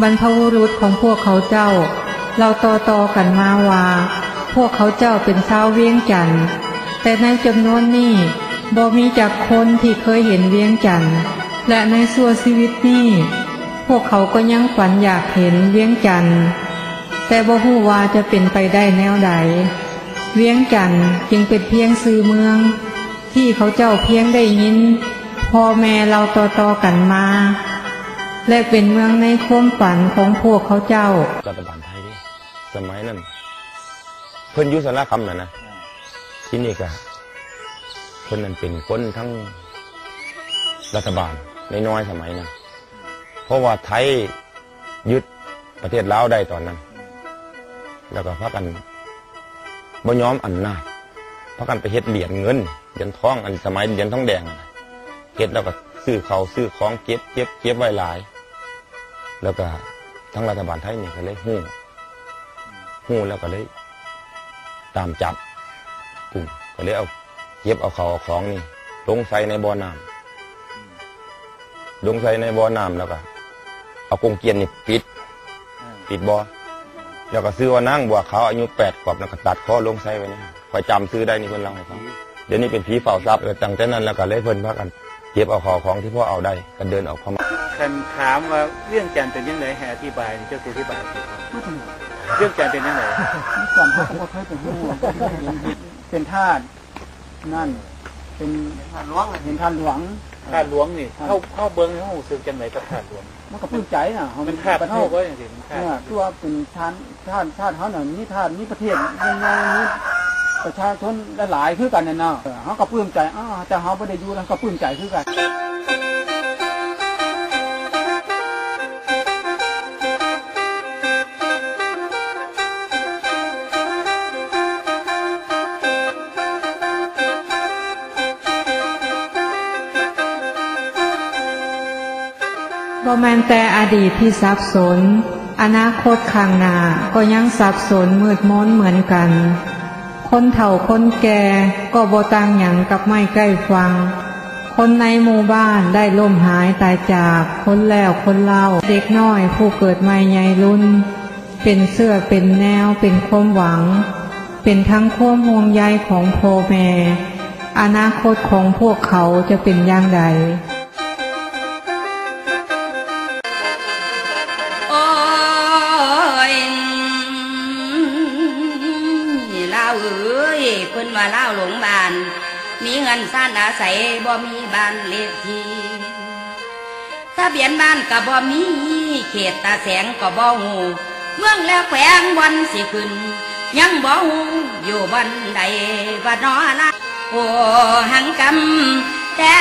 บรรพบุรุษของพวกเขาเจ้าเราต่อกันมาว่าพวกเขาเจ้าเป็นชาวเวียงจันทน์แต่ในจำนวนนี้บ่มีจักคนที่เคยเห็นเวียงจันทน์และในส่วนชีวิตนี้พวกเขาก็ยังฝันอยากเห็นเวียงจันทน์แต่บ่ฮู้ว่าจะเป็นไปได้แนวใดเวียงจันทน์จึงเป็นเพียงชื่อเมืองที่เขาเจ้าเพียงได้ยินพ่อแม่เราต่อกันมาและเป็นเมืองในความฝันของพวกเขาเจ้ารัฐบาลไทยดิสมัยนั้นเพิ่นอยู่สารคามนะที่นี่ก็เพิ่นนั้นเป็นคนทั้งรัฐบาลน้อยสมัยนั้นเพราะว่าไทยยึดประเทศลาวได้ตอนนั้นแล้วก็พากันบ่ยอมอำนาจพากันไปเฮ็ดเหรียญเงินเหรียญทองอันสมัยเหรียญทองแดงเฮ็ดแล้วก็ซื้อเขาซื้อของเก็บไว้หลายแล้วก็ทั้งรัฐบาลไทยนี่ก็เลยหู้แล้วก็เลยตามจับกลุ่มก็เลยเอาเก็บเอาเขาเอาของนี่ลงใส่ในบ่อน้ำแล้วก็เอากงเกียนนี่ปิดบ่อแล้วก็ซื้อว่านั่งบัวขาวอายุ8 ขวบแล้วก็ตัดคอลงใส่ไว้นี่คอยจำซื้อได้นี่เพิ่นเล่าให้ฟังเดี๋ยวนี้เป็นผีเฝ้าทรัพย์ตั้งแต่นั้นแล้วก็เลยเพิ่นพากันเก็บเอาของที่พ่อเอาได้ก็เดินออกเข้ามาคันถามว่าเรื่องจันทร์เป็นยังไงให้อธิบายเจ้าอธิบายเรื่องจันทร์เป็นยังไงก่อนเขาเคยเป็นผู้เป็นทาสนั่นเป็นทาสหลวงเห็นทาสหลวงนี่เข้าเบิ้งเข้าสึกจังไหนกับทาสหลวงมันก็ปลื้มใจน่ะเป็นทาสเข้าก็อย่างสิตัวเป็นทาสเขาหน่ะนี่ทาสนี่ประเทศยังไงนี่ประชาชนหลายคือกันเนาะเขาก็ปลื้มใจแต่เขาไม่ได้อยู่แล้วก็ปลื้มใจคือกันบ่แม่นแต่อดีตที่สับสนอนาคตข้างหน้าก็ยังสับสนมืดมนเหมือนกันคนเฒ่าคนแก่ก็บ่ต่างหยังกับไม้ใกล้ฟังคนในหมู่บ้านได้ล่มหายตายจากคนแล้วคนเล่าเด็กน้อยผู้เกิดใหม่ใหญ่รุ่นเป็นเสื้อเป็นแนวเป็นความหวังเป็นทั้งความห่วงใยของพ่อแม่อนาคตของพวกเขาจะเป็นอย่างไรเพิ่นว่าเล่าหลงบ้านมีเงินซ่านอาศัยบ่มีบ้านเลขที่ทะเบียนบ้านก็บ่มีเขตตาแสงก็บ่ฮู้เมืองแล้วแขวงบ่อนสิขึ้นยังบ่ฮู้อยู่บ่อนใดว่าน้อละโอ้หังกำแต่